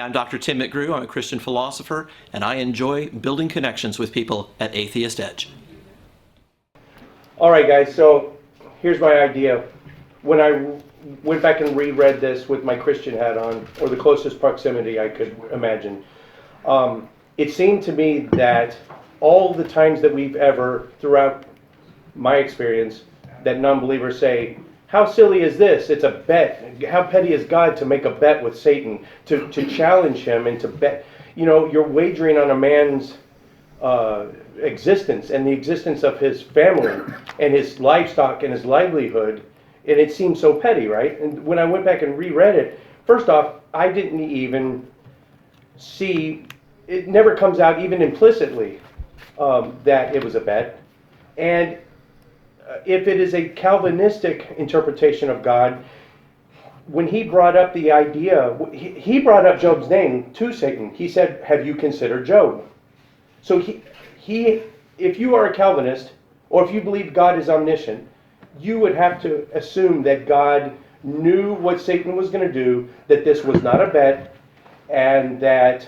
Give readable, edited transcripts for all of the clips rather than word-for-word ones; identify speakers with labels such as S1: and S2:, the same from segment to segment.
S1: I'm Dr. Tim McGrew. I'm a Christian philosopher, and I enjoy building connections with people at Atheist Edge.
S2: All right, guys, so here's my idea. When I went back and reread this with my Christian hat on, or the closest proximity I could imagine, it seemed to me that all the times that we've ever, throughout my experience, that non-believers say, how silly is this? It's a bet. How petty is God to make a bet with Satan, to challenge him and to bet? You know, you're wagering on a man's existence and the existence of his family and his livestock and his livelihood, and it seems so petty, right? And when I went back and reread it, first off, I didn't even see, it never comes out even implicitly that it was a bet. And if it is a Calvinistic interpretation of God, when he brought up the idea, he brought up Job's name to Satan. He said, have you considered Job? So he, if you are a Calvinist, or if you believe God is omniscient, you would have to assume that God knew what Satan was going to do, that this was not a bet, and that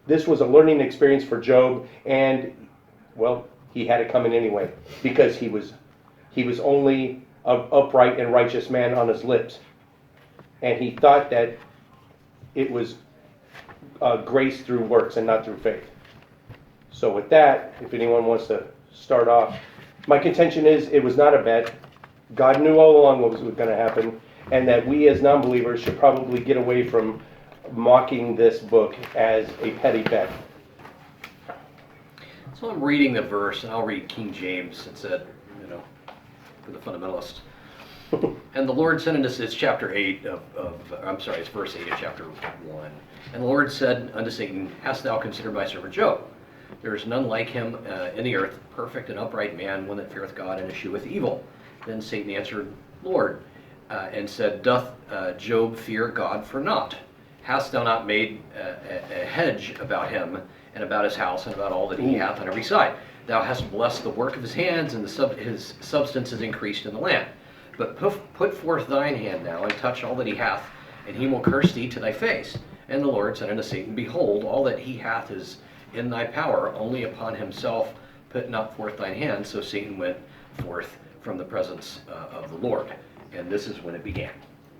S2: this was a learning experience for Job, and, well, he had it coming anyway, because he was only an upright and righteous man on his lips. And he thought that it was grace through works and not through faith. So with that, if anyone wants to start off, my contention is it was not a bet. God knew all along what was going to happen, and that we as non-believers should probably get away from mocking this book as a petty bet.
S3: So I'm reading the verse, and I'll read King James. It said, for the fundamentalist. And the Lord said unto, it's chapter 8 it's verse 8 of chapter 1. And the Lord said unto Satan, hast thou considered my servant Job? There is none like him in the earth, perfect and upright man, one that feareth God and escheweth evil. Then Satan answered, Lord, and said, doth Job fear God for naught? Hast thou not made a hedge about him, and about his house, and about all that he hath on every side? Thou hast blessed the work of his hands, and his substance is increased in the land. But put forth thine hand now, and touch all that he hath, and he will curse thee to thy face. And the Lord said unto Satan, behold, all that he hath is in thy power, only upon himself put not forth thine hand. So Satan went forth from the presence of the Lord. And this is when it began.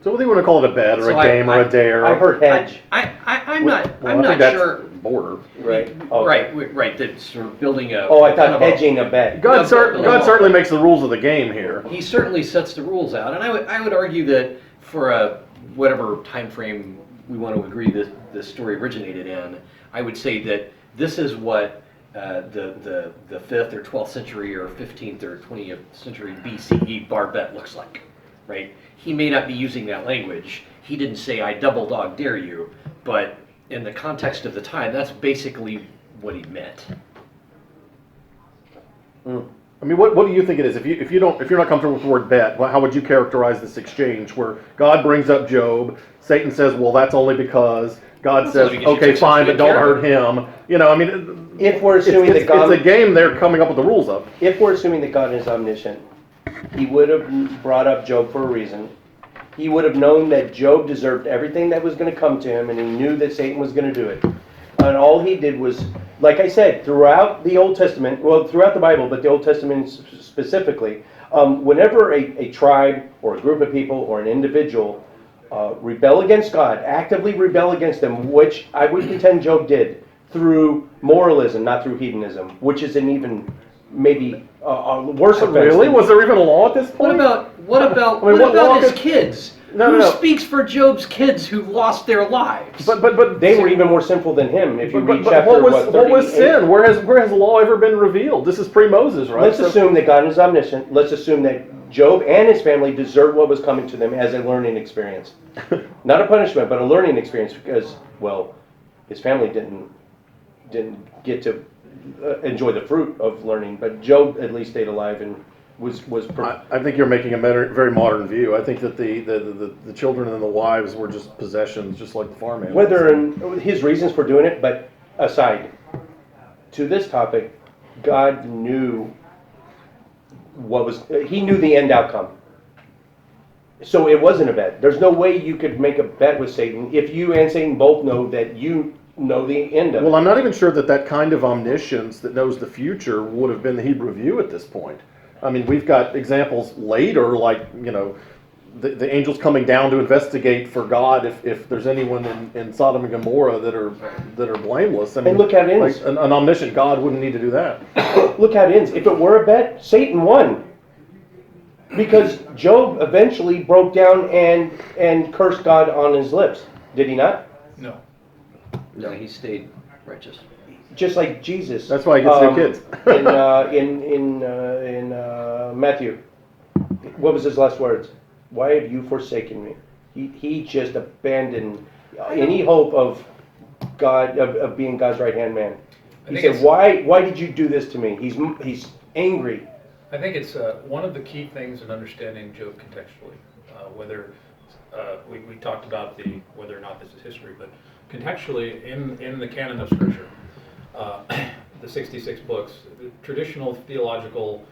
S4: So whether you want to call it a bet or a game or a dare.
S2: I heard hedge.
S3: I'm not sure.
S4: Border.
S2: Right. Okay.
S3: Right. That's sort of building a.
S2: Oh, I thought hedging a bet.
S4: God certainly makes the rules of the game here.
S3: He certainly sets the rules out, and I would argue that for whatever time frame we want to agree that this story originated in, I would say that this is what the 5th or 12th century or 15th or 20th century BCE bar bet looks like, right? He may not be using that language. He didn't say, I double dog dare you, but in the context of the time, that's basically what he meant.
S4: I mean, what do you think it is? If you're not comfortable with the word bet, how would you characterize this exchange where God brings up Job, Satan says, well, that's only because God says, okay, fine, but don't hurt him.
S2: If we're assuming that God,
S4: it's a game they're coming up with the rules of.
S2: If we're assuming that God is omniscient, he would have brought up Job for a reason. He would have known that Job deserved everything that was going to come to him, and he knew that Satan was going to do it. And all he did was, like I said, throughout the Old Testament, well, throughout the Bible, but the Old Testament specifically, whenever a tribe or a group of people or an individual rebel against God, actively rebel against him, which I would contend Job did, through moralism, not through hedonism, which is an even maybe worse offense.
S4: Really? Was there even a law at this point?
S3: What about his kids? Who speaks for Job's kids who lost their lives?
S4: But
S2: they were even more sinful than him. If you read chapter
S4: what was sin? Where has law ever been revealed? This is pre-Moses, right?
S2: Let's assume that God is omniscient. Let's assume that Job and his family deserved what was coming to them as a learning experience, not a punishment, but a learning experience, because his family didn't get to enjoy the fruit of learning, but Job at least stayed alive and was.
S4: I think you're making a very modern view. I think that the children and the wives were just possessions, just like the farm animals.
S2: Whether and his reasons for doing it, but aside to this topic, God knew he knew the end outcome. So it wasn't a bet. There's no way you could make a bet with Satan if you and Satan both know that you know the end of it.
S4: Well, I'm not even sure that kind of omniscience that knows the future would have been the Hebrew view at this point. I mean, we've got examples later, like, the angels coming down to investigate for God if there's anyone in Sodom and Gomorrah that are blameless. I mean,
S2: And look how it ends.
S4: Like an omniscient God wouldn't need to do that.
S2: Look how it ends. If it were a bet, Satan won. Because Job eventually broke down and cursed God on his lips. Did he not?
S5: No.
S3: No, he stayed righteous.
S2: Just like Jesus.
S4: That's why he gets new kids.
S2: in Matthew. What was his last words? Why have you forsaken me? He just abandoned any hope of God, of being God's right-hand man. He said, why did you do this to me? He's angry.
S5: I think it's one of the key things in understanding Job contextually. Whether we talked about whether or not this is history, but contextually in the canon of Scripture, the 66 books, the traditional theological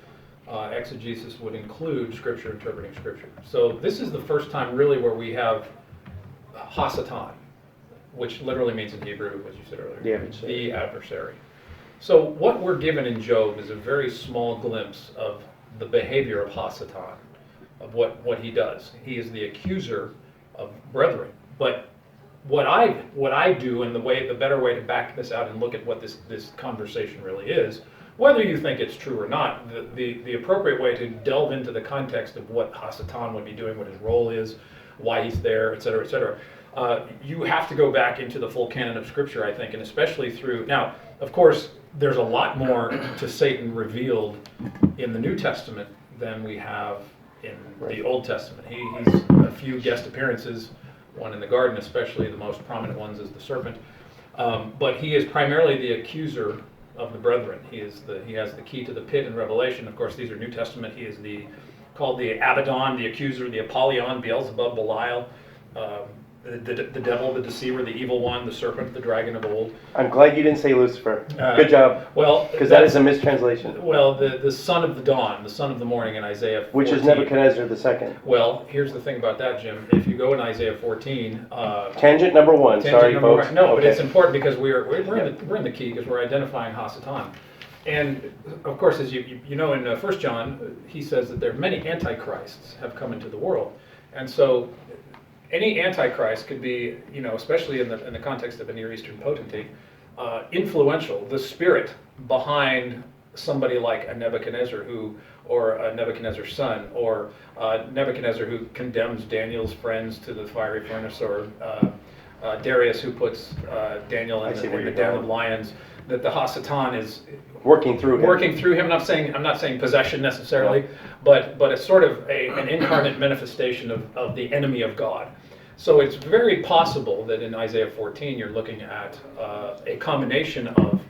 S5: exegesis would include Scripture interpreting Scripture. So this is the first time really where we have Hasa Time, which literally means in Hebrew, what you said earlier, the adversary. So what we're given in Job is a very small glimpse of the behavior of Hasa Time, of what he does. He is the accuser of brethren. But what I do, and the better way to back this out and look at what this conversation really is, whether you think it's true or not, the appropriate way to delve into the context of what Hasa Time would be doing, what his role is, why he's there, et cetera, et cetera. You have to go back into the full canon of Scripture, I think, and especially through... Now, of course, there's a lot more to Satan revealed in the New Testament than we have in the Old Testament. He's a few guest appearances, one in the garden especially, the most prominent ones is the serpent. But he is primarily the accuser of the brethren. He has the key to the pit in Revelation. Of course, these are New Testament. He is called the Abaddon, the accuser, the Apollyon, Beelzebub, Belial, the devil, the deceiver, the evil one, the serpent, the dragon of old.
S2: I'm glad you didn't say Lucifer. Good job.
S5: Well,
S2: because that is a mistranslation.
S5: Well, the son of the dawn, the son of the morning in Isaiah 14.
S2: Which is Nebuchadnezzar II.
S5: Well, here's the thing about that, Jim. If you go in Isaiah 14...
S2: tangent number one. Sorry, folks.
S5: No, okay. But it's important because we're in the key because we're identifying Hasa Time. And, of course, as you know, in 1 John, he says that there are many antichrists have come into the world. And so... any antichrist could be, especially in the context of a Near Eastern potentate, influential, the spirit behind somebody like a Nebuchadnezzar or a Nebuchadnezzar's son, or Nebuchadnezzar who condemns Daniel's friends to the fiery furnace, or Darius who puts Daniel in the den of lions. That the Hasa Time is
S2: working through
S5: him. I'm not saying possession necessarily, but it's sort of an incarnate manifestation of the enemy of God. So it's very possible that in Isaiah 14 you're looking at a combination of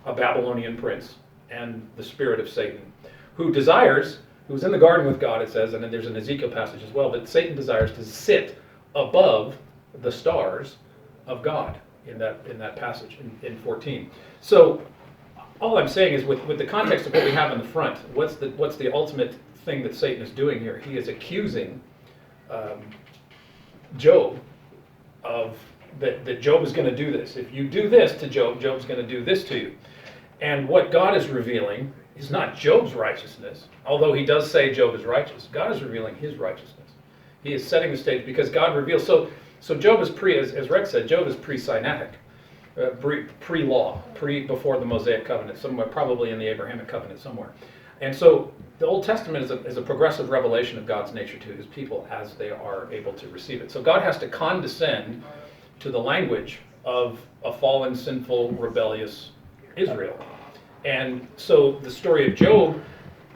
S5: a Babylonian prince and the spirit of Satan, who's in the garden with God, it says, and then there's an Ezekiel passage as well, but Satan desires to sit above the stars of God in that passage in 14. So all I'm saying is with the context of what we have in the front, what's the ultimate thing that Satan is doing here? He is accusing Job of that Job is going to do this. If you do this to Job, Job's going to do this to you. And what God is revealing is not Job's righteousness, although he does say Job is righteous. God is revealing his righteousness. He is setting the stage because God reveals. So Job is as Rex said, Job is pre-Sinaitic, pre-law, before the Mosaic covenant, somewhere probably in the Abrahamic covenant somewhere. And so the Old Testament is a progressive revelation of God's nature to his people as they are able to receive it. So God has to condescend to the language of a fallen, sinful, rebellious Israel. And so the story of Job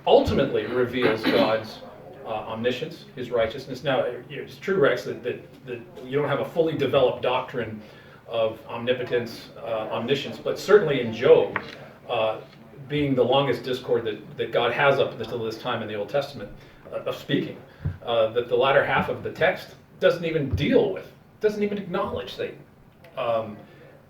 S5: ultimately reveals God's omniscience, his righteousness. Now, it's true, Rex, that you don't have a fully developed doctrine of omnipotence, omniscience, but certainly in Job, being the longest discord that God has up until this time in the Old Testament of speaking, that the latter half of the text doesn't even acknowledge Satan,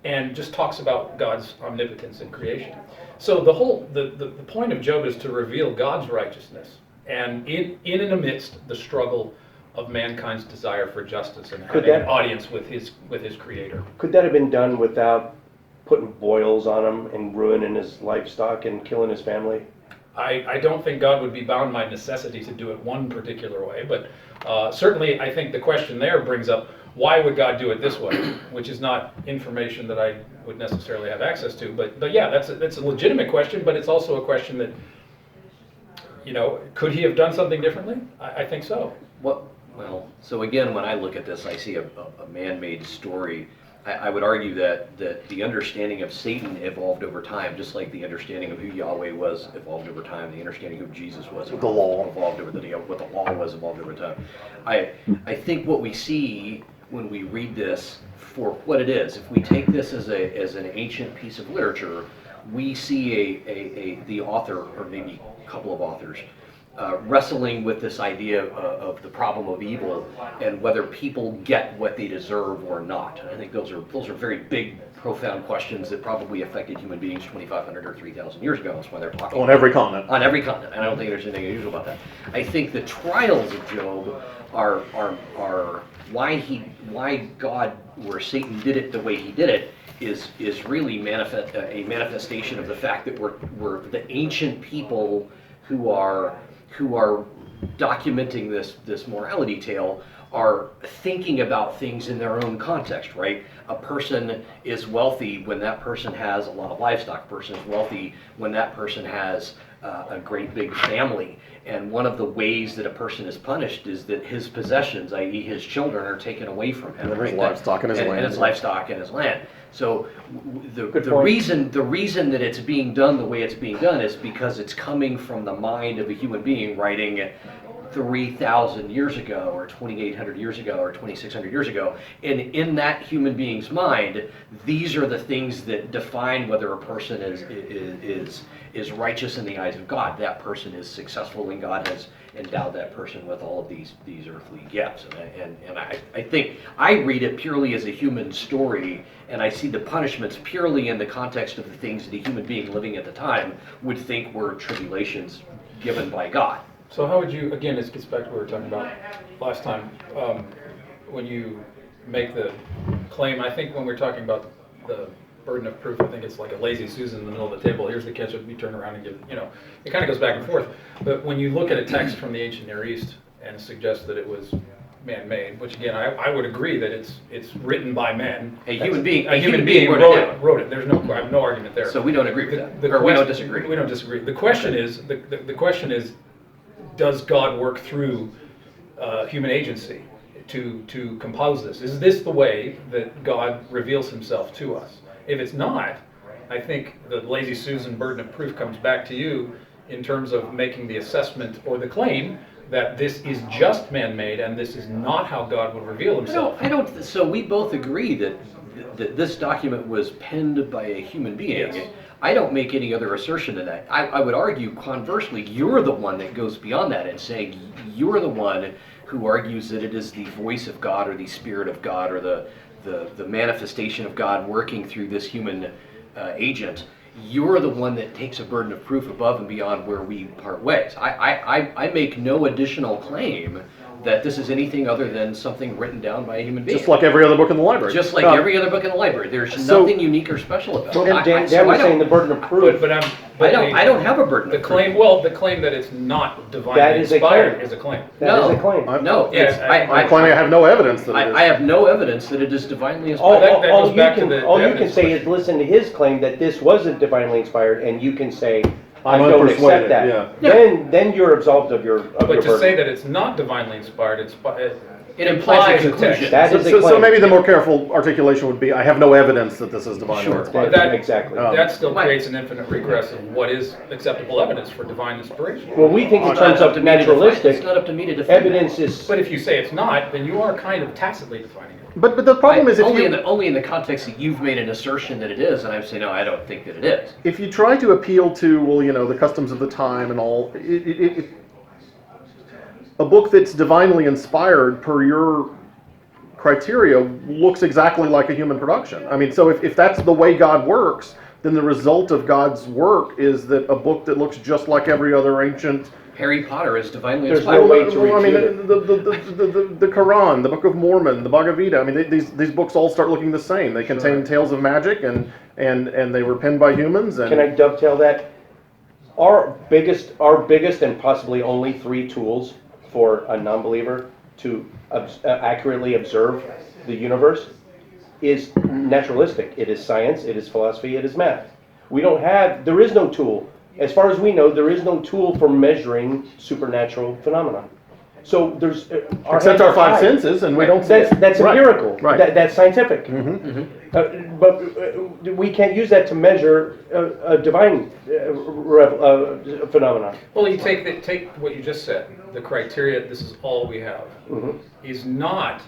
S5: and just talks about God's omnipotence in creation. So the point of Job is to reveal God's righteousness, and in and amidst the struggle of mankind's desire for justice and
S2: Could
S5: having an
S2: that-
S5: audience with his creator.
S2: Could that have been done without putting boils on him and ruining his livestock and killing his family?
S5: I don't think God would be bound by necessity to do it one particular way, but certainly I think the question there brings up, why would God do it this way? Which is not information that I would necessarily have access to, but yeah, that's a legitimate question, but it's also a question that, could he have done something differently? I think so.
S3: Well, so again, when I look at this, I see a man-made story. I would argue that the understanding of Satan evolved over time, just like the understanding of who Yahweh was evolved over time. The understanding of who Jesus was
S4: The law.
S3: evolved over what the law was evolved over time. I think what we see when we read this for what it is, if we take this as an ancient piece of literature, we see the author, or maybe a couple of authors, wrestling with this idea of the problem of evil and whether people get what they deserve or not. I think those are very big, profound questions that probably affected human beings 2,500 or 3,000 years ago. That's why they're talking
S4: On every continent.
S3: on every continent, and I don't think there's anything unusual about that. I think the trials of Job are why God, where Satan did it the way he did it, is really a manifestation of the fact that we're the ancient people who are documenting this morality tale are thinking about things in their own context, right? A person is wealthy when that person has a lot of livestock. A person is wealthy when that person has a great big family. And one of the ways that a person is punished is that his possessions, i.e. his children, are taken away from him.
S4: And his
S3: right?
S4: livestock and his land.
S3: And his livestock and his land. So the
S2: point.
S3: reason that it's being done the way it's being done is because it's coming from the mind of a human being writing 3,000 years ago, or 2,800 years ago, or 2,600 years ago. And in that human being's mind, these are the things that define whether a person is righteous in the eyes of God. That person is successful, and God has endowed that person with all of these earthly gifts. And I think I read it purely as a human story, and I see the punishments purely in the context of the things that a human being living at the time would think were tribulations given by God.
S5: So how would you, again, this gets back to what we were talking about last time, when you make the claim, I think when we're talking about the burden of proof, I think it's like a lazy Susan in the middle of the table. Here's the ketchup, you turn around and give, it kind of goes back and forth. But when you look at a text from the ancient Near East and suggest that it was man-made, which again, I would agree that it's written by men.
S3: A human being
S5: wrote it. There's I have no argument there.
S3: So we don't agree with that, or we don't disagree.
S5: We don't disagree. The question is, the question is, does God work through human agency to compose this? Is this the way that God reveals himself to us? If it's not, I think the lazy Susan burden of proof comes back to you in terms of making the assessment or the claim that this is just man-made and this is not how God would reveal himself.
S3: So we both agree that this document was penned by a human being.
S5: Yes.
S3: I don't make any other assertion to that. I would argue, conversely, you're the one that goes beyond that and saying you're the one who argues that it is the voice of God or the Spirit of God or the manifestation of God working through this human agent. You're the one that takes a burden of proof above and beyond where we part ways. I make no additional claim that this is anything other than something written down by a human being.
S4: Just like every other book in the library.
S3: Just like every other book in the library. There's nothing unique or special about it.
S2: And Dan was saying the burden of proof.
S5: But
S3: I don't have a burden
S5: the
S3: of
S5: claim.
S3: proof.
S5: Well, the claim that it's not divinely
S2: That is a
S5: inspired
S2: claim.
S5: is a claim.
S2: That is a claim.
S3: No,
S5: Yes,
S4: I'm claiming I have no evidence that it is.
S3: I have no evidence that it is divinely
S2: All,
S3: inspired.
S5: that
S2: all
S5: goes
S2: you
S5: back to
S2: can,
S5: the
S2: all you can
S5: evidence
S2: say is
S5: question.
S2: listen to his claim that this wasn't divinely inspired, and you can say, I
S4: I'm
S2: don't
S4: unpersuaded,
S2: accept that.
S4: yeah.
S2: Then you're absolved of your
S5: But
S2: your
S5: to
S2: burden.
S5: say that it's not divinely inspired,
S3: It implies a
S5: a
S3: conclusion.
S5: text.
S2: That is a
S4: So
S2: claim.
S4: maybe the more careful articulation would be, I have no evidence that this is divinely
S3: Sure.
S4: inspired.
S2: Exactly.
S5: That still
S3: Right.
S5: creates an infinite regress of what is acceptable evidence for divine inspiration.
S2: Well, we think in
S3: It's not
S2: terms
S3: up
S2: of
S3: to me to define it.
S2: naturalistic,
S3: It's not up to me to define
S2: evidence
S3: that.
S2: is,
S5: But if you say it's not, then you are kind of tacitly defining it.
S4: But the problem is
S3: only in the context that you've made an assertion that it is, and I'm saying no, I don't think that it is.
S4: if you try to appeal to, the customs of the time and all, a book that's divinely inspired per your criteria looks exactly like a human production. I mean, so if that's the way God works, then the result of God's work is that a book that looks just like every other ancient.
S3: Harry Potter is divinely
S2: There's
S3: inspired.
S2: no way to
S4: Well, I mean,
S2: refute it.
S4: the Quran, the Book of Mormon, the Bhagavad Gita. I mean, these books all start looking the same. They contain tales of magic, and they were penned by humans. And
S2: Can I dovetail that? Our biggest and possibly only 3 tools for a non-believer to accurately observe the universe is naturalistic. It is science, it is philosophy, it is math. There is no tool. As far as we know, there is no tool for measuring supernatural phenomena. So there's
S4: except our 5 senses, and we don't see it.
S2: That's
S4: Right.
S2: empirical.
S4: Right.
S2: That's scientific. But we can't use that to measure a divine phenomenon.
S5: Well, you take what you just said, the criteria, this is all we have, is not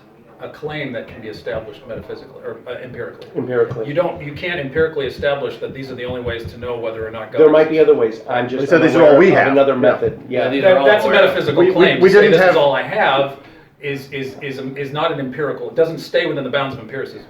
S5: a claim that can be established metaphysically or empirically.
S2: Empirically.
S5: You can't empirically establish that these are the only ways to know whether or not God
S2: There might be
S5: exists.
S2: other ways. I'm just
S4: They said these are
S2: unaware
S4: all we
S2: of
S4: have.
S2: another
S4: Yeah.
S2: method. Yeah.
S3: these are all
S5: That's a
S3: aware.
S5: metaphysical
S4: We
S5: claim.
S4: didn't
S5: To say this
S4: have-
S5: is all I have is not an empirical. It doesn't stay within the bounds of empiricism.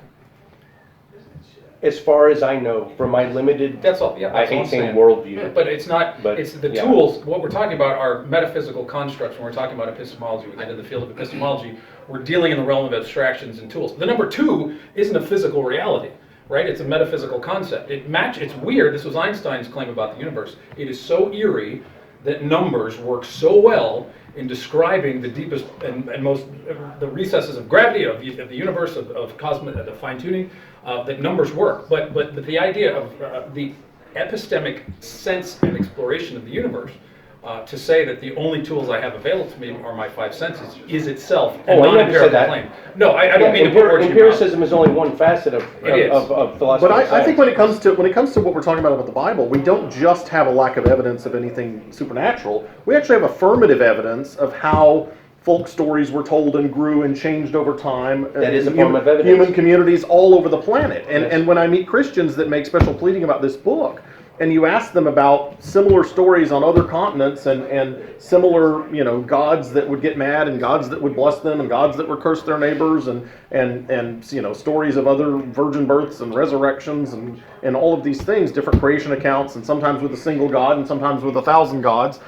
S2: As far as I know, from my limited,
S5: That's all. Yeah,
S2: I
S5: that's all
S2: hate
S5: I'm
S2: saying
S5: saying.
S2: worldview.
S5: But it's not.
S2: But,
S5: It's the
S2: yeah.
S5: tools. What we're talking about are metaphysical constructs. When we're talking about epistemology, we get into the field of epistemology. We're dealing in the realm of abstractions and tools. The number 2 isn't a physical reality, right? It's a metaphysical concept. It's weird. This was Einstein's claim about the universe. It is so eerie that numbers work so well in describing the deepest and most the recesses of gravity of the universe of cosmic the fine tuning that numbers work. But the idea of the epistemic sense and exploration of the universe. To say that the only tools I have available to me are my 5 senses is itself a
S2: Oh, I never said
S5: non-empirical
S2: that.
S5: claim. No, I don't mean to put words in your mouth.
S2: Empiricism is only one facet of
S5: It is.
S2: philosophy.
S4: But
S2: and
S4: I
S2: science.
S4: think when it comes to what we're talking about the Bible, we don't just have a lack of evidence of anything supernatural. We actually have affirmative evidence of how folk stories were told and grew and changed over time.
S2: That is a
S4: in
S2: form of evidence.
S4: Human communities all over the planet. And
S2: Yes.
S4: and when I meet Christians that make special pleading about this book, and you ask them about similar stories on other continents and similar, gods that would get mad and gods that would bless them and gods that would curse their neighbors and stories of other virgin births and resurrections and all of these things, different creation accounts, and sometimes with a single god and sometimes with 1,000 gods,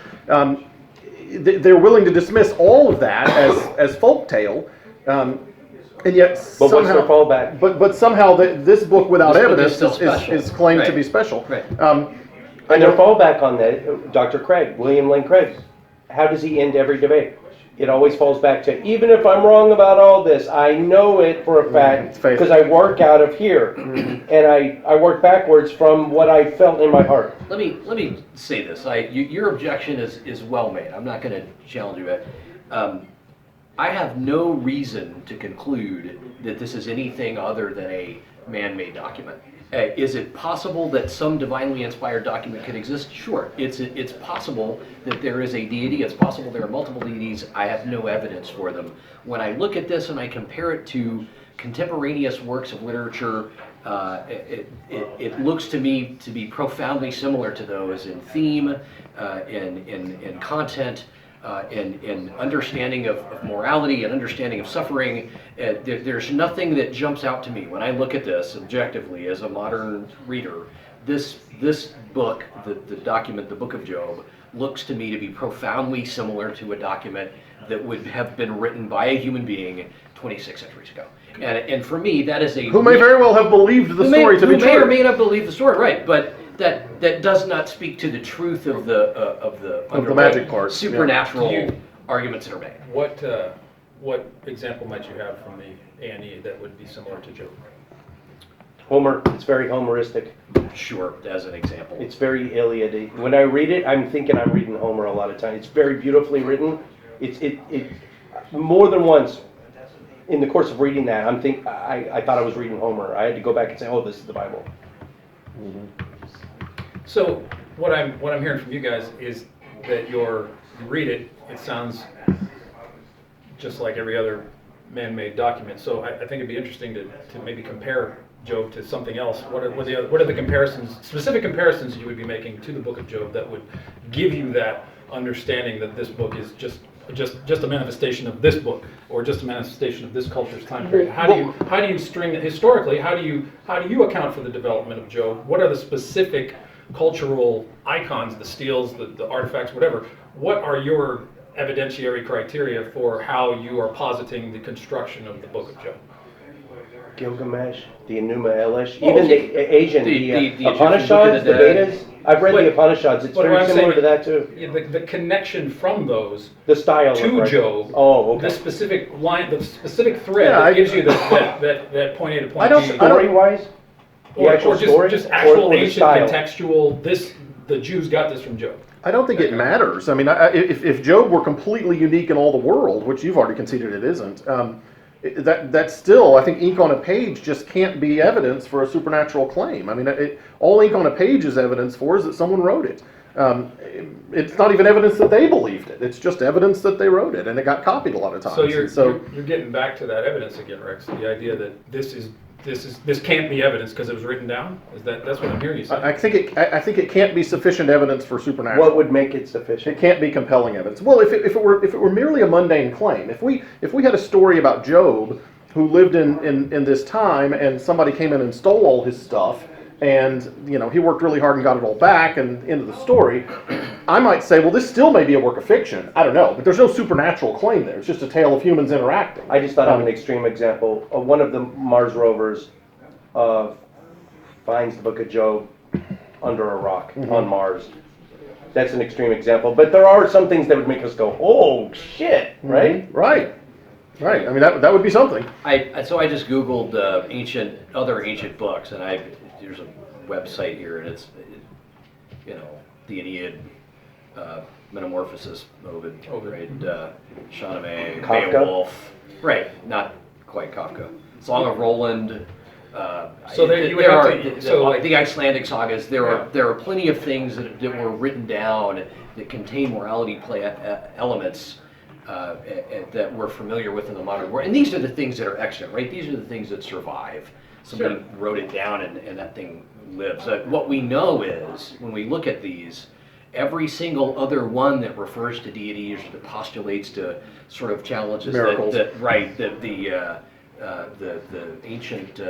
S4: they're willing to dismiss all of that as folktale. And yet
S2: But what's
S4: somehow,
S2: their fallback?
S4: But somehow this book without
S3: This book is
S4: evidence
S3: still special.
S4: is claimed to
S3: Right.
S4: be special.
S3: Right.
S2: And their fallback on that, Dr. Craig, William Lane Craig, how does he end every debate? It always falls back to, even if I'm wrong about all this, I know it for a fact
S4: It's faith.
S2: because I work out of here. And I work backwards from what I felt in my heart.
S3: Let me say this. Your objection is well made. I'm not going to challenge you. I have no reason to conclude that this is anything other than a man-made document. Is it possible that some divinely inspired document could exist? Sure. It's possible that there is a deity. It's possible there are multiple deities. I have no evidence for them. When I look at this and I compare it to contemporaneous works of literature, it looks to me to be profoundly similar to those in theme, in content, in understanding of morality and understanding of suffering. There's nothing that jumps out to me when I look at this objectively as a modern reader. This book, the document, the Book of Job, looks to me to be profoundly similar to a document that would have been written by a human being 26 centuries ago. And for me, that is a...
S4: Who may very well have believed the story to be
S3: who
S4: true.
S3: may or may not believe the story, right? But that does not speak to the truth of the
S4: magic part, yeah.
S3: supernatural
S5: You-
S3: arguments that are made.
S5: What example might you have from the A&E that would be similar to Job?
S2: Homer, it's very Homeristic.
S3: Sure, as an example.
S2: It's very Iliad. When I read it, I'm thinking I'm reading Homer a lot of times. It's very beautifully written. It more than once in the course of reading that, I thought I was reading Homer. I had to go back and say, oh, this is the Bible.
S5: So what I'm hearing from you guys is that you read it, it sounds just like every other man-made document. So I think it'd be interesting to maybe compare Job to something else. What are the comparisons, specific comparisons you would be making to the Book of Job that would give you that understanding that this book is just just a manifestation of this book, or just a manifestation of this culture's time period? How do you string it historically? How do you account for the development of Job? What are the specific cultural icons, the steels, the artifacts, whatever? What are your evidentiary criteria for how you are positing the construction of the book of Job?
S2: Gilgamesh, the Enuma Elish,
S5: Oh,
S2: even
S5: okay.
S2: the Asian,
S3: The Egyptian
S2: Upanishads,
S3: Book of
S2: the
S3: the Dead.
S2: Vedas. I've read the Upanishads. It's
S5: But what
S2: very
S5: I'm
S2: similar
S5: saying-
S2: to that too.
S5: Yeah, the connection from those
S2: The style of
S5: to
S2: writing.
S5: Job,
S2: Oh, okay.
S5: the specific line, the specific thread
S4: Yeah,
S5: that
S4: I-
S5: gives you that point A to point
S4: I don't-
S5: B.
S2: Story wise, the actual
S5: or
S2: story,
S5: just actual
S2: or the
S5: ancient
S2: style.
S5: contextual. The Jews got this from Job.
S4: I don't think it matters. I mean, if Job were completely unique in all the world, which you've already conceded it isn't, that still, I think ink on a page just can't be evidence for a supernatural claim. I mean, all ink on a page is evidence for is that someone wrote it. It's not even evidence that they believed it. It's just evidence that they wrote it, and it got copied a lot of times.
S5: So
S4: And
S5: you're getting back to that evidence again, Rex. The idea that this can't be evidence because it was written down. That's what I'm hearing you say?
S4: I think it can't be sufficient evidence for supernatural.
S2: What would make it sufficient?
S4: It can't be compelling evidence. Well, if it were merely a mundane claim, if we had a story about Job who lived in this time and somebody came in and stole all his stuff, and he worked really hard and got it all back, and end of the story, I might say, well, this still may be a work of fiction. I don't know, but there's no supernatural claim there. It's just a tale of humans interacting.
S2: I just thought of an extreme example. One of the Mars rovers finds the Book of Job under a rock on Mars. That's an extreme example, but there are some things that would make us go, "Oh shit!" Right?
S4: Right. I mean, that would be something.
S3: So I just Googled other ancient books, and there's a website here, and it's the Aeneid, Metamorphosis, Ovid, right? Shahnameh,
S2: Kafka?
S3: Beowulf, right? Not quite Kafka. Song of Roland.
S5: So there you would have to-
S3: the Icelandic sagas. There are plenty of things that were written down that contain morality elements. That we're familiar with in the modern world. And these are the things that are extant, right? These are the things that survive. Somebody wrote it down and that thing lives. What we know is, when we look at these, every single other one that refers to deities or that postulates to sort of challenges
S4: Miracles.
S3: the ancient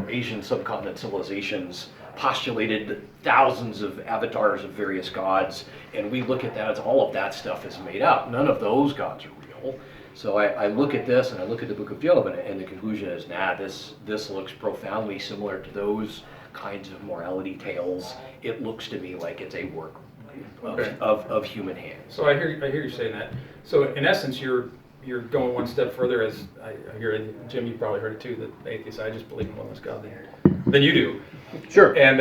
S3: Asian subcontinent civilizations postulated thousands of avatars of various gods, and we look at that as all of that stuff is made up. None of those gods are real. So I look at this and I look at the Book of Job, and the conclusion is, this looks profoundly similar to those kinds of morality tales. It looks to me like it's a work of human hands.
S5: So I hear you saying that. So in essence, you're going one step further, as I hear, and Jim, you probably heard it too, that atheists, I just believe in one less God than you do.
S4: Sure.
S5: And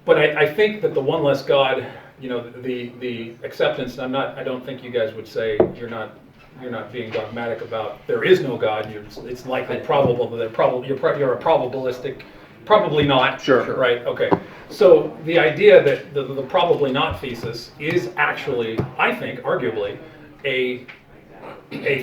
S5: but I think that the one less God, the acceptance. I don't think you guys would say you're not being dogmatic about there is no God. It's likely probable that you're a probabilistic. Probably not.
S4: Sure.
S5: Right. Okay. So the idea that the probably not thesis is actually, I think, arguably, a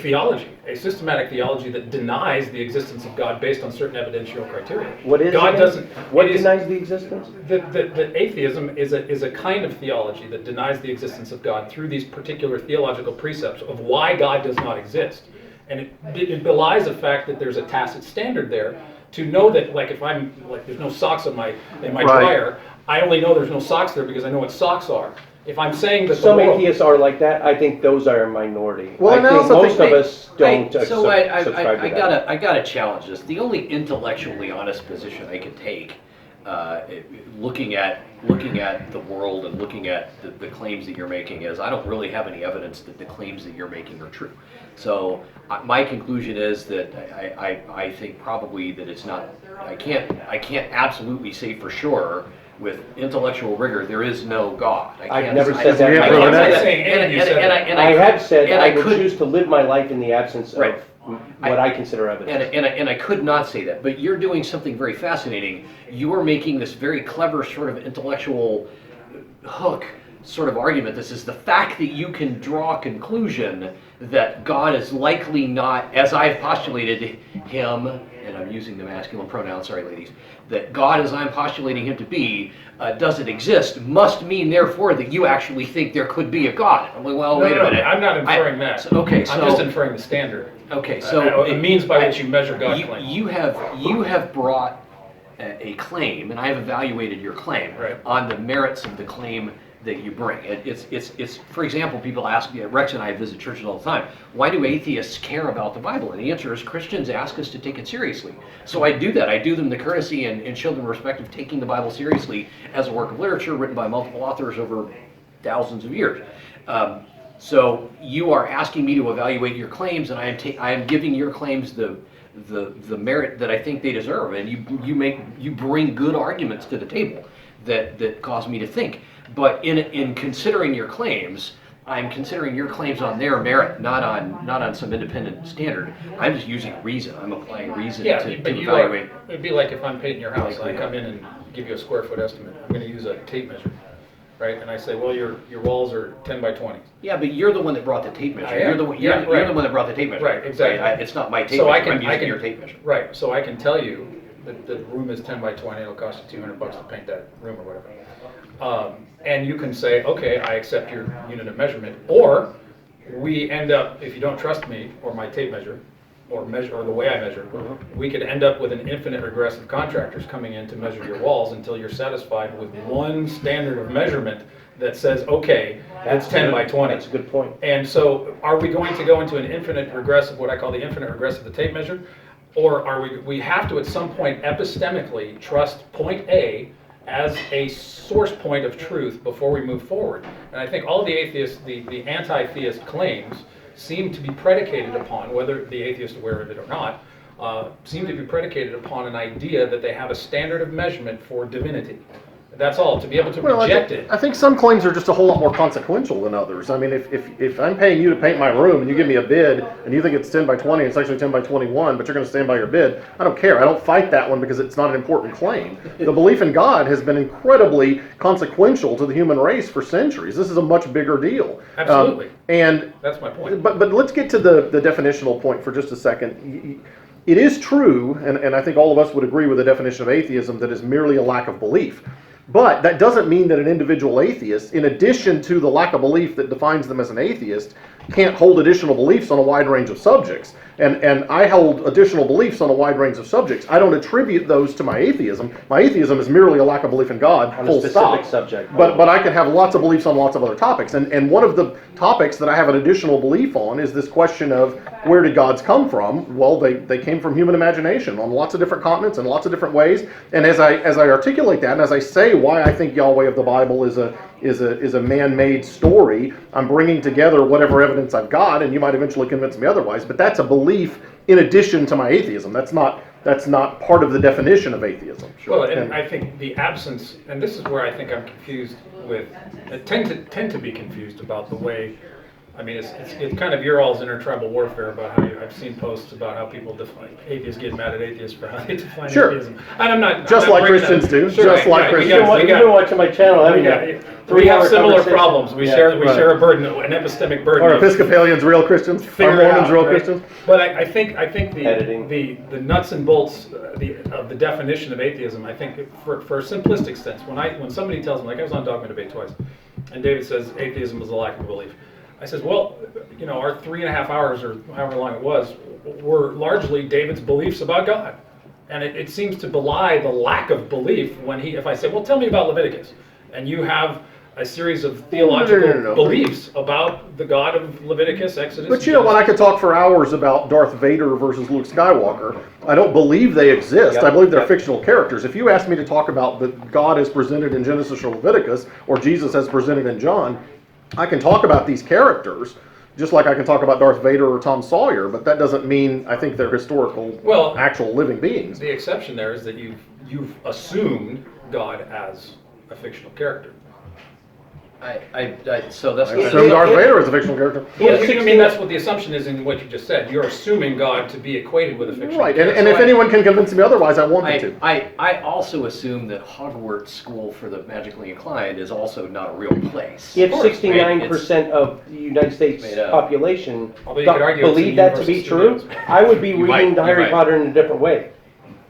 S5: theology, a systematic theology that denies the existence of God based on certain evidential criteria.
S2: What is
S5: God
S2: it?
S5: doesn't?
S2: What
S5: it is-
S2: denies the existence?
S5: that atheism is a kind of theology that denies the existence of God through these particular theological precepts of why God does not exist, and it belies the fact that there's a tacit standard there to know that, like, if I'm like there's no socks in my
S4: Right.
S5: dryer, I only know there's no socks there because I know what socks are. If I'm saying that
S2: Some
S5: the world,
S2: atheists are like that. I think those are a minority.
S4: Well,
S2: I
S4: and I
S2: think
S4: also
S2: most
S4: think-
S2: of us don't
S3: So
S2: subscribe to that.
S3: I gotta challenge this. The only intellectually honest position I can take, looking at the world and looking at the claims that you're making, is I don't really have any evidence that the claims that you're making are true. So my conclusion is that I think probably that it's not. I can't absolutely say for sure with intellectual rigor there is no God.
S2: I've never said that.
S4: Yeah,
S5: I'm not
S4: that's-
S5: saying any of you said that.
S2: I have said
S3: and
S2: I would
S3: could-
S2: choose to live my life in the absence of
S3: Right.
S2: what I consider evidence.
S3: And I could not say that, but you're doing something very fascinating. You are making this very clever sort of intellectual hook sort of argument. This is the fact that you can draw a conclusion that God is likely not, as I've postulated him, and I'm using the masculine pronoun, sorry ladies, that God as I'm postulating him to be doesn't exist, must mean therefore that you actually think there could be a God. I'm like, well, wait a minute.
S5: I'm not inferring that.
S3: Okay,
S5: I'm just inferring the standard.
S3: Okay, so
S5: it means by which you measure God's claim.
S3: You have brought a claim, and I have evaluated your claim on the merits of the claim that you bring. It's for example, people ask me, Rex and I visit churches all the time, why do atheists care about the Bible? And the answer is Christians ask us to take it seriously. So I do that. I do them the courtesy and show them respect of taking the Bible seriously as a work of literature written by multiple authors over thousands of years. So you are asking me to evaluate your claims, and I am giving your claims the merit that I think they deserve, and you bring good arguments to the table that cause me to think. But in considering your claims, I'm considering your claims on their merit, not on some independent standard. I'm just using reason. I'm applying reason to evaluate.
S5: It'd be like if I'm painting your house, I come in and give you a square foot estimate. I'm going to use a tape measure, right? And I say, well, your walls are 10 by 20.
S3: Yeah, but you're the one that brought the tape measure. You're the one that brought the tape measure.
S5: Right, exactly.
S3: Right? It's not my tape measure. I'm using your tape measure.
S5: Right. So I can tell you that the room is 10 by 20. It'll cost you $200 to paint that room or whatever. And you can say, okay, I accept your unit of measurement. Or we end up, if you don't trust me or my tape measure, or the way I measure, we could end up with an infinite regress of contractors coming in to measure your walls until you're satisfied with one standard of measurement that says, okay, it's 10 by 20.
S2: That's a good point.
S5: And so are we going to go into an infinite regress of what I call the infinite regress of the tape measure? Or are we have to at some point epistemically trust point A as a source point of truth before we move forward? And I think all the atheists, the anti-theist claims seem to be predicated upon, whether the atheist is aware of it or not, seem to be predicated upon an idea that they have a standard of measurement for divinity. That's all, to be able to reject it.
S4: I think some claims are just a whole lot more consequential than others. I mean, if I'm paying you to paint my room and you give me a bid and you think it's 10 by 20 and it's actually 10 by 21, but you're going to stand by your bid, I don't care. I don't fight that one because it's not an important claim. The belief in God has been incredibly consequential to the human race for centuries. This is a much bigger deal.
S5: Absolutely.
S4: And
S5: that's my point.
S4: But let's get to the definitional point for just a second. It is true, and I think all of us would agree with the definition of atheism, that is merely a lack of belief. But that doesn't mean that an individual atheist, in addition to the lack of belief that defines them as an atheist, can't hold additional beliefs on a wide range of subjects. And I hold additional beliefs on a wide range of subjects. I don't attribute those to my atheism. My atheism is merely a lack of belief in God,
S2: on
S4: full
S2: a specific
S4: stop.
S2: subject.
S4: But I can have lots of beliefs on lots of other topics. And one of the topics that I have an additional belief on is this question of where did gods come from? Well, they came from human imagination on lots of different continents in lots of different ways. And as I articulate that, and as I say why I think Yahweh of the Bible is a man-made story, I'm bringing together whatever evidence I've got, and you might eventually convince me otherwise. But that's a belief in addition to my atheism. That's not part of the definition of atheism.
S5: Well, and I think the absence, and this is where I think I'm confused with, I tend to be confused about the way, I mean, it's kind of your all's intertribal warfare about how I've seen posts about how people define, atheists get mad at atheists for how they define atheism. And I'm not
S4: just like Christians do. Just like Christians.
S2: You've been watching my channel, haven't you?
S5: We have similar problems. We share a burden, an epistemic burden.
S4: Are Episcopalians real Christians? Are Mormons real Christians?
S5: But I think the nuts and bolts of the definition of atheism, I think for a simplistic sense, when somebody tells me, like I was on Dogma Debate twice, and David says atheism is a lack of belief. I says, well, our 3.5 hours or however long it was were largely David's beliefs about God. And it seems to belie the lack of belief if I say, well, tell me about Leviticus. And you have a series of theological beliefs about the God of Leviticus, Exodus.
S4: But you know what? I could talk for hours about Darth Vader versus Luke Skywalker. I don't believe they exist. I believe they're fictional characters. If you ask me to talk about the God as presented in Genesis or Leviticus, or Jesus as presented in John, I can talk about these characters, just like I can talk about Darth Vader or Tom Sawyer, but that doesn't mean I think they're historical, actual living beings.
S5: The exception there is that you've assumed God as a fictional character.
S3: So that's
S4: I
S3: what
S4: assume Darth Vader is a fictional character.
S5: Well, I mean, that's what the assumption is in what you just said. You're assuming God to be equated with a fictional
S4: Right,
S5: character.
S4: and if anyone can convince me otherwise, I want them to.
S3: I also assume that Hogwarts School for the Magically Inclined is also not a real place.
S2: If
S5: course,
S2: 69% of the United States
S3: Made up.
S2: population
S5: Although you could argue it's
S2: believe
S5: a
S2: that to be
S5: Universal
S2: true,
S5: Studios.
S2: I would be
S3: You
S2: reading
S3: might,
S2: Harry
S3: you might.
S2: Potter in a different way.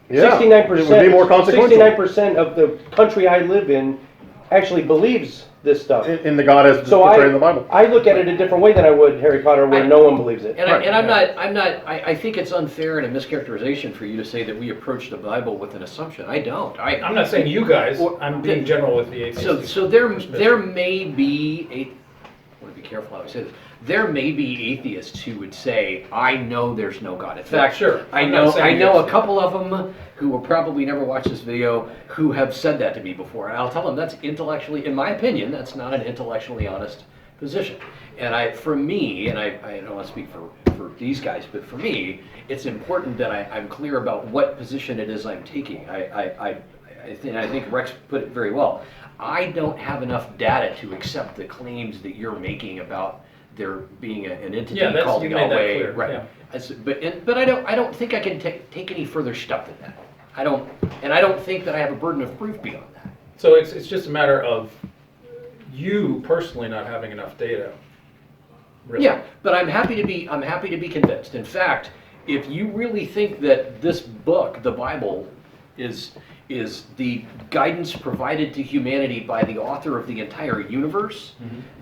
S4: Yeah,
S2: 69%,
S4: it would be more consequential.
S2: 69% of the country I live in actually believes this stuff.
S4: In the God as
S2: So
S4: portrayed in the Bible.
S2: I look at it a different way than I would Harry Potter, where no one believes it.
S3: And,
S4: Right.
S3: I think it's unfair and a mischaracterization for you to say that we approach the Bible with an assumption. I don't.
S5: I'm not saying you guys.
S3: Or-
S5: I'm being general with the atheist.
S3: So there may be I want to be careful how I say this. There may be atheists who would say, "I know there's no God." In fact,
S5: sure.
S3: I
S5: I'm
S3: know
S5: not saying
S3: a
S5: yes.
S3: couple of them who will probably never watch this video who have said that to me before, and I'll tell them that's intellectually, in my opinion, that's not an intellectually honest position. And for me, and I don't want to speak for these guys, but for me, it's important that I'm clear about what position it is I'm taking. I think Rex put it very well. I don't have enough data to accept the claims that you're making about there being an entity called
S5: you made that
S3: Yahweh.
S5: clear,
S3: Right.
S5: yeah.
S3: But I don't think I can take any further step than that. I don't think that I have a burden of proof beyond that.
S5: So it's just a matter of you personally not having enough data. Really.
S3: Yeah, but I'm happy to be convinced. In fact, if you really think that this book, the Bible, is the guidance provided to humanity by the author of the entire universe,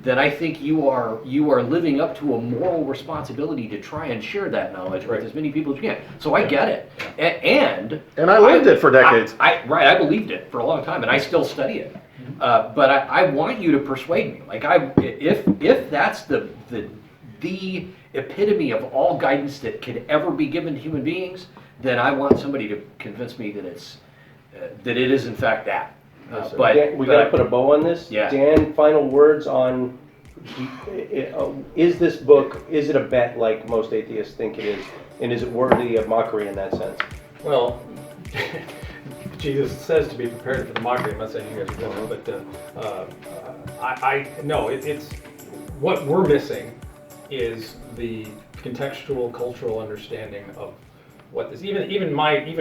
S3: then I think you are living up to a moral responsibility to try and share that knowledge with as many people as you can. So I get it, and
S4: I lived it for decades.
S3: I believed it for a long time, and I still study it. But I want you to persuade me. Like if that's the epitome of all guidance that could ever be given to human beings, then I want somebody to convince me that it is in fact that.
S2: Dan, we got to put a bow on this.
S3: Yeah.
S2: Dan, final words on: is this book? Is it a bet like most atheists think it is, and is it worthy of mockery in that sense?
S5: Well, Jesus says to be prepared for the mockery. I'm not saying you guys are doing it, but no. It's what we're missing is the contextual, cultural understanding of what this. Even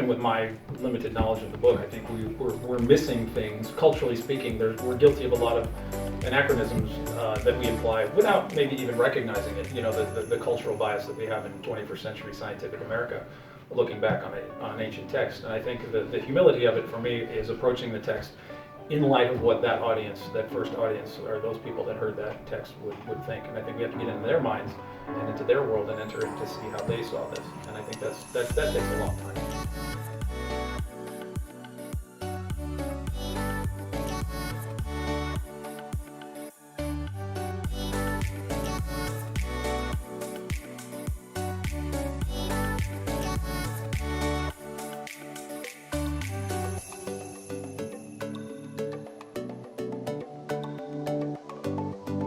S5: with my limited knowledge of the book, I think we're missing things. Culturally speaking, we're guilty of a lot of anachronisms that we apply without maybe even recognizing it. You know, the cultural bias that we have in 21st century scientific America, looking back on an ancient text. And I think the humility of it for me is approaching the text in light of what that first audience, or those people that heard that text would think. And I think we have to get into their minds and into their world and enter in to see how they saw this. And I think that takes a long time.